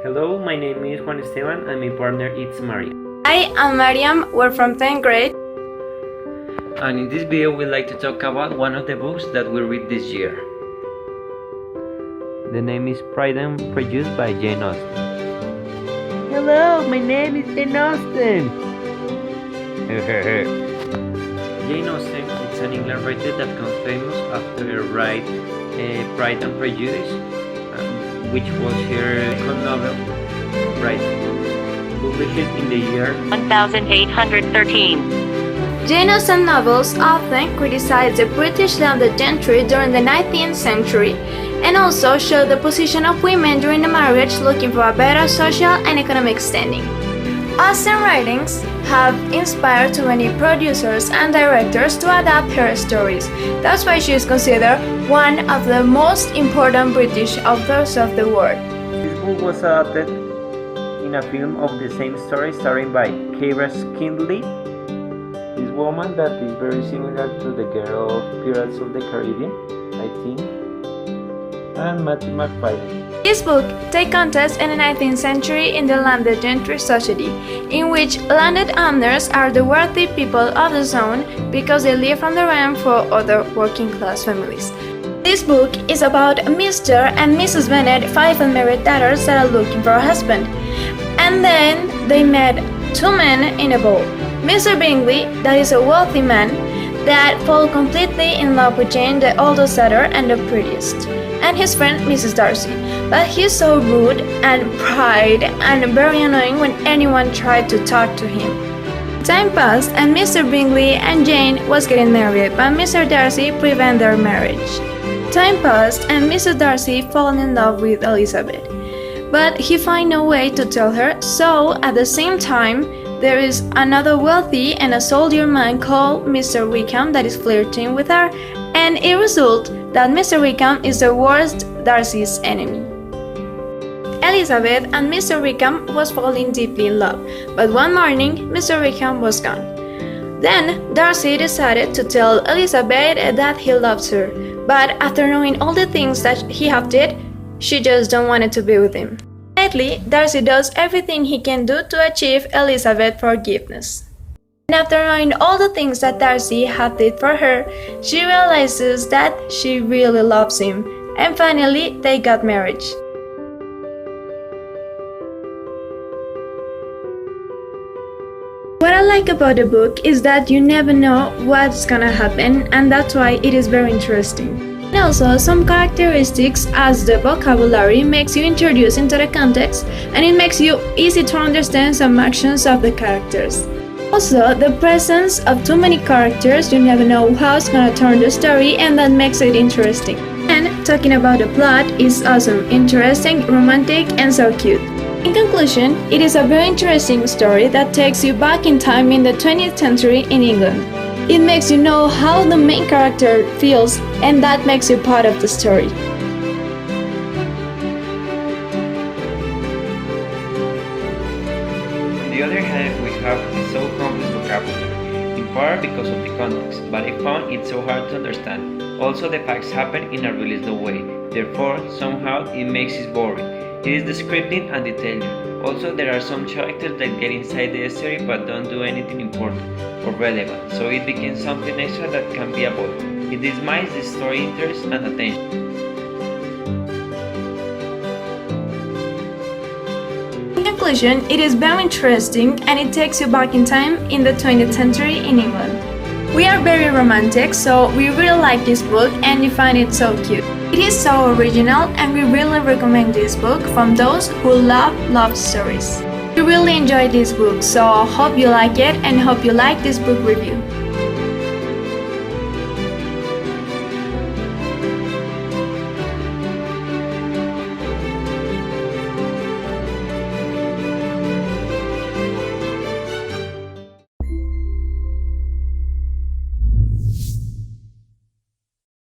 Hello, my name is Juan Esteban and my partner is Maria. Hi, I'm Mariam. We're from 10th grade. And in this video we'd like to talk about one of the books that we read this year. The name is Pride and Prejudice by Jane Austen. Hello, my name is Jane Austen. Jane Austen is an English writer that becomes famous after her write Pride and Prejudice, which was her second novel, published in the year 1813. Jane Austen novels often criticize the British landed gentry during the 19th century and also show the position of women during the marriage looking for a better social and economic standing. Austen writings have inspired too many producers and directors to adapt her stories. That's why she is considered one of the most important British authors of the world. This book was adapted in a film of the same story starring by Keira Knightley, this woman that is very similar to the girl of Pirates of the Caribbean, I think, and Matthew McFadden. This book takes context in the 19th century in the landed gentry society, in which landed owners are the wealthy people of the zone because they live from the rent for other working class families. This book is about Mr. and Mrs. Bennet, five unmarried daughters that are looking for a husband. And then they met two men in a ball. Mr. Bingley, that is a wealthy man, that falls completely in love with Jane, the oldest daughter and the prettiest, and his friend Mrs. Darcy. But he's so rude and pride and very annoying when anyone tried to talk to him. Time passed and Mr. Bingley and Jane was getting married, but Mr. Darcy prevented their marriage. Time passed and Mr. Darcy fell in love with Elizabeth, but he found no way to tell her, so at the same time there is another wealthy and a soldier man called Mr. Wickham that is flirting with her, and it results that Mr. Wickham is the worst Darcy's enemy. Elizabeth and Mr. Wickham was falling deeply in love, but one morning Mr. Wickham was gone. Then Darcy decided to tell Elizabeth that he loves her, but after knowing all the things that he have did, she just don't want to be with him. Lately, Darcy does everything he can do to achieve Elizabeth's forgiveness. And after knowing all the things that Darcy had did for her, she realizes that she really loves him, and finally they got married. What I like about the book is that you never know what's gonna happen, and that's why it is very interesting. And also, some characteristics as the vocabulary makes you introduced into the context, and it makes you easy to understand some actions of the characters. Also, the presence of too many characters, you never know how it's gonna turn the story, and that makes it interesting. And talking about the plot is awesome, interesting, romantic, and so cute. In conclusion, it is a very interesting story that takes you back in time in the 20th century in England. It makes you know how the main character feels, and that makes you part of the story. On the other hand, we have a so complex vocabulary, in part because of the context, but I found it so hard to understand. Also, the facts happen in a really slow way, therefore, somehow it makes it boring. It is descriptive and detailed. Also, there are some characters that get inside the story but don't do anything important or relevant, so it becomes something extra that can be avoided. It dismisses the story interest and attention. In conclusion, it is very interesting and it takes you back in time in the 20th century in England. We are very romantic, so we really like this book and we find it so cute. It is so original and we really recommend this book from those who love love stories. We really enjoyed this book, so hope you like it and hope you like this book review.